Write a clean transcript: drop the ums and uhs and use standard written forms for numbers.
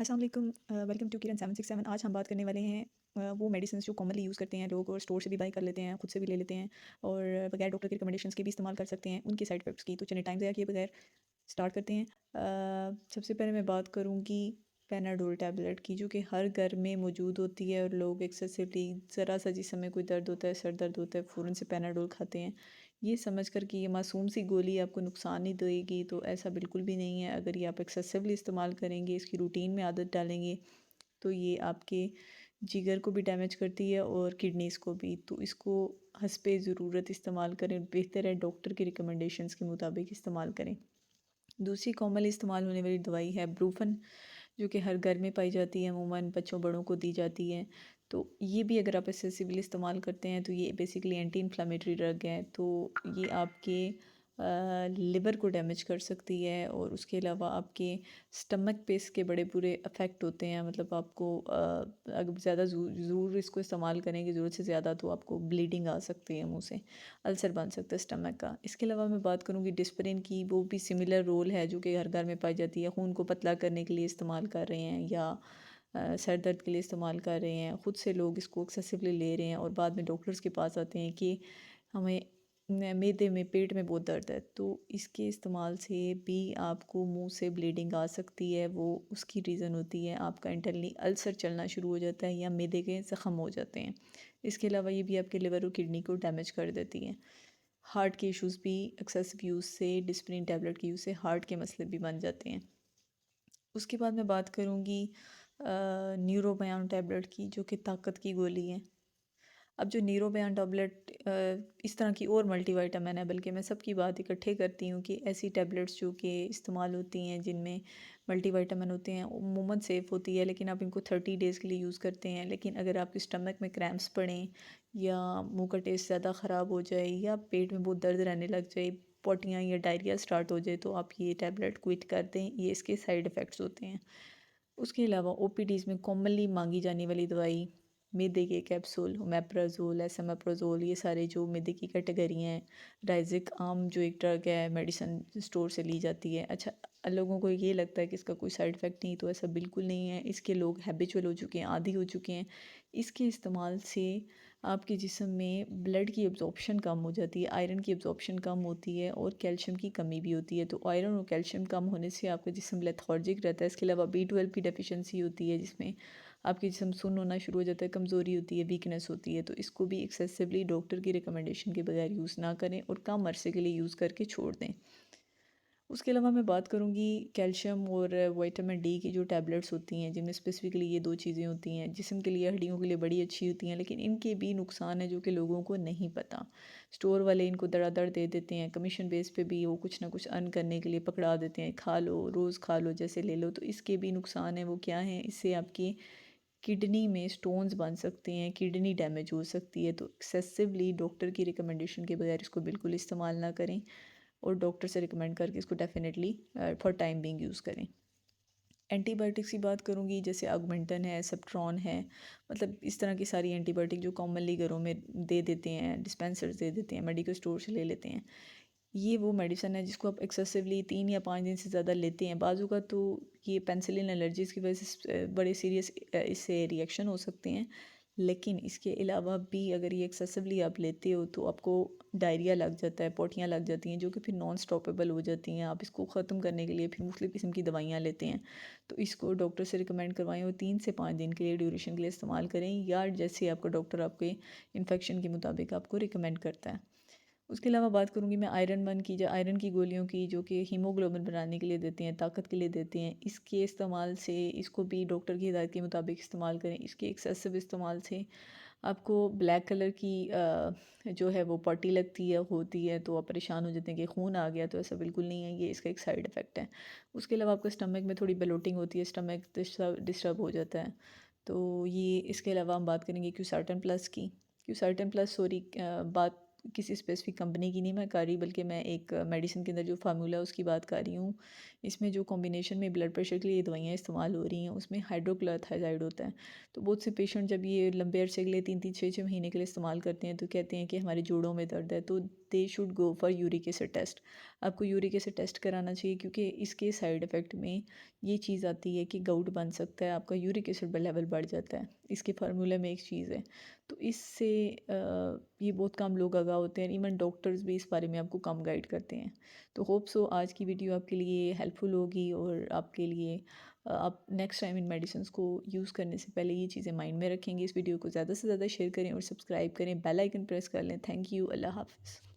अस्सलाम वालेकुम, welcome to किरण 767। आज हम बात करने वाले हैं वो मेडिसिन जो कॉमनली यूज़ करते हैं लोग और स्टोर से भी बाई कर लेते हैं, खुद से भी ले लेते हैं और बगैर डॉक्टर के रिकमेंडेशंस के भी इस्तेमाल कर सकते हैं, उनके साइड इफ़ेक्ट्स की। तो चलिए टाइम ज़ाया किए बगैर स्टार्ट करते हैं। सबसे पहले मैं बात करूँगी पैनाडोल टैबलेट की, जो कि हर घर में मौजूद होती है और लोग एक्सेसिवली ज़रा सा जिस समय कोई दर्द होता है, सर दर्द होता है, फ़ौरन से पैनाडोल खाते हैं, ये समझ कर कि ये मासूम सी गोली आपको नुकसान नहीं देगी। तो ऐसा बिल्कुल भी नहीं है। अगर ये आप एक्सेसिवली इस्तेमाल करेंगे, इसकी रूटीन में आदत डालेंगे, तो ये आपके जिगर को भी डैमेज करती है और किडनीज़ को भी। तो इसको हस्बे ज़रूरत इस्तेमाल करें, बेहतर है डॉक्टर की रिकमेंडेशंस के मुताबिक इस्तेमाल करें। दूसरी कॉमनली इस्तेमाल होने वाली दवाई है ब्रूफन, जो कि हर घर में पाई जाती है, अमूमन बच्चों बड़ों को दी जाती है। तो ये भी अगर आप एक्सेसिवली इस्तेमाल करते हैं तो ये बेसिकली एंटी इन्फ्लामेटरी ड्रग है। तो ये आपके लिवर को डैमेज कर सकती है और उसके अलावा आपके स्टमक पे इसके बड़े बुरे इफ़ेक्ट होते हैं। मतलब आपको अगर ज़्यादा ज़रूर इसको इस्तेमाल करेंगे ज़रूरत से ज़्यादा, तो आपको ब्लीडिंग आ सकती है, मुंह से अल्सर बन सकता है स्टमक का। इसके अलावा मैं बात करूँगी डिस्परिन की, वो भी सिमिलर रोल है, जो कि हर घर में पाई जाती है। खून को पतला करने के लिए इस्तेमाल कर रहे हैं या सर दर्द के लिए इस्तेमाल कर रहे हैं, ख़ुद से लोग इसको एक्सेसिवली ले रहे हैं और बाद में डॉक्टर्स के पास आते हैं कि हमें मैदे में, पेट में बहुत दर्द है। तो इसके इस्तेमाल से भी आपको मुंह से ब्लीडिंग आ सकती है। वो उसकी रीज़न होती है आपका इंटरनली अल्सर चलना शुरू हो जाता है या मैदे के ज़ख़म हो जाते हैं। इसके अलावा ये भी आपके लिवर और किडनी को डैमेज कर देती हैं। हार्ट के इश्यूज़ भी एक्सेसिव यूज़ से, डिस्प्रिन टैबलेट के यूज़ से हार्ट के मसले भी बन जाते हैं। उसके बाद मैं बात करूँगी न्यूरोबयान टैबलेट की, जो कि ताकत की गोली है। अब जो न्यूरोबयान टैबलेट इस तरह की और मल्टीविटामिन है, बल्कि मैं सबकी बात इकट्ठे करती हूँ कि ऐसी टैबलेट्स जो कि इस्तेमाल होती हैं जिनमें मल्टीविटामिन होते हैं, उम्मूमन सेफ़ होती है, लेकिन आप इनको 30 डेज़ के लिए यूज़ करते हैं। लेकिन अगर आपके स्टमक में क्रैम्प्स पड़ें या मुंह का टेस्ट ज़्यादा ख़राब हो जाए या पेट में बहुत दर्द रहने लग जाए, पोटियाँ या डायरिया स्टार्ट हो जाए, तो आप ये टैबलेट क्विट कर दें। ये इसके साइड इफ़ेक्ट्स होते हैं। उसके अलावा ओपीडीज़ में कॉमनली मांगी जाने वाली दवाई मैदे के कैप्सूल, ओमेप्राज़ोल, एसोमेप्राज़ोल, ये सारे जो मैदे की कैटेगरी हैं। डायज़िक आम जो एक ड्रग है, मेडिसिन स्टोर से ली जाती है। अच्छा, लोगों को ये लगता है कि इसका कोई साइड इफ़ेक्ट नहीं, तो ऐसा बिल्कुल नहीं है। इसके लोग हैबिचुअल हो चुके हैं, आदी हो चुके हैं। इसके इस्तेमाल से आपके जिस्म में ब्लड की एब्ज़ॉर्प्शन कम हो जाती है, आयरन की एब्ज़ॉर्प्शन कम होती है और कैल्शियम की कमी भी होती है। तो आयरन और कैल्शियम कम होने से आपका जिस्म लेथार्जिक रहता है। इसके अलावा B12 की डेफिशिएंसी होती है, जिसमें आपके जिस्म सुन्न होना शुरू हो जाता है, कमज़ोरी होती है, वीकनेस होती है। तो इसको भी एक्सेसिवली डॉक्टर की रिकमेंडेशन के बगैर यूज़ ना करें और कम अरसे के लिए यूज़ करके छोड़ दें। उसके अलावा मैं बात करूँगी कैल्शियम और विटामिन डी की जो टैबलेट्स होती हैं, जिनमें स्पेसिफिकली ये 2 चीज़ें होती हैं, जिस्म के लिए, हड्डियों के लिए बड़ी अच्छी होती हैं, लेकिन इनके भी नुकसान हैं जो कि लोगों को नहीं पता। स्टोर वाले इनको धड़ाधड़ दे देते हैं, कमीशन बेस पे भी वो कुछ ना कुछ अर्न करने के लिए पकड़ा देते हैं, खा लो, रोज़ खा लो, जैसे ले लो। तो इसके भी नुकसान हैं। वो क्या हैं? इससे आपकी किडनी में स्टोन्स बन सकते हैं, किडनी डैमेज हो सकती है। तो एक्सेसिवली डॉक्टर की रिकमेंडेशन के बगैर इसको बिल्कुल इस्तेमाल ना करें और डॉक्टर से रिकमेंड करके इसको definitely for time being use करें। एंटीबायोटिक्स की बात करूँगी, जैसे ऑगमेंटन है, सेप्ट्रॉन है, मतलब इस तरह की सारी एंटीबायोटिक जो कॉमनली घरों में दे देते हैं, डिस्पेंसर्स दे देते हैं, मेडिकल स्टोर से ले लेते हैं। ये वो मेडिसिन है जिसको आप एक्सेसिवली 3 या 5 दिन से ज़्यादा लेते हैं। बाज़ू का तो ये पेनिसिलिन एलर्जीज़ की वजह से बड़े सीरियस इससे रिएक्शन हो सकते हैं। लेकिन इसके अलावा भी अगर ये एक्सेसिवली आप लेते हो तो आपको डायरिया लग जाता है, पोटियाँ लग जाती हैं, जो कि फिर नॉन स्टॉपेबल हो जाती हैं। आप इसको ख़त्म करने के लिए फिर मुख्तलिफ़ किस्म की दवाइयाँ लेते हैं। तो इसको डॉक्टर से रिकमेंड करवाएं और 3 से 5 दिन के लिए ड्यूरेशन के लिए इस्तेमाल करें, या जैसे आपका डॉक्टर आपके इन्फेक्शन के मुताबिक आपको रिकमेंड करता है। उसके अलावा बात करूँगी मैं आयरन 1 की, जो आयरन की गोलियों की, जो कि हीमोग्लोबिन बनाने के लिए देते हैं, ताकत के लिए देते हैं। इसके इस्तेमाल से, इसको भी डॉक्टर की हिदायत के मुताबिक इस्तेमाल करें। इसके एक्सेसिव इस्तेमाल से आपको ब्लैक कलर की जो है वो पट्टी लगती है, होती है, तो आप परेशान हो जाते हैं कि खून आ गया। तो ऐसा बिल्कुल नहीं है, ये इसका एक साइड इफ़ेक्ट है। उसके अलावा आपका स्टमक में थोड़ी ब्लोटिंग होती है, स्टमक डिस्टर्ब हो जाता है। तो ये, इसके अलावा हम बात करेंगे क्यूसार्टन प्लस की। क्यूसार्टन प्लस, सॉरी, बात किसी स्पेसिफिक कंपनी की नहीं मैं कर रही, बल्कि मैं एक मेडिसिन के अंदर जो फार्मूला है उसकी बात कर रही हूँ। इसमें जो कॉम्बिनेशन में ब्लड प्रेशर के लिए दवाइयाँ इस्तेमाल हो रही हैं, उसमें हाइड्रोक्लोरोथायज़ाइड होता है। तो बहुत से पेशेंट जब ये लंबे अरसे के लिए 3-3 6-6 महीने के लिए इस्तेमाल करते हैं तो कहते हैं कि हमारे जोड़ों में दर्द है। तो they should go for uric acid test. आपको यूरिक एसिड टेस्ट कराना चाहिए क्योंकि इसके साइड इफ़ेक्ट में ये चीज़ आती है कि गाउट बन सकता है, आपका यूरिक एसिड लेवल बढ़ जाता है। इसके फार्मूले में एक चीज़ है, तो इससे ये बहुत कम लोग आगाह होते हैं, इवन डॉक्टर्स भी इस बारे में आपको कम गाइड करते हैं। तो होप सो आज की वीडियो आपके लिए हेल्पफुल होगी और आपके लिए आप नेक्स्ट टाइम इन मेडिसिन को यूज़ करने से पहले ये चीज़ें माइंड में रखेंगे। इस वीडियो को ज़्यादा से ज़्यादा शेयर करें और सब्सक्राइब करें, बेल आइकन प्रेस कर लें। थैंक यू, अल्लाह हाफ़िज़।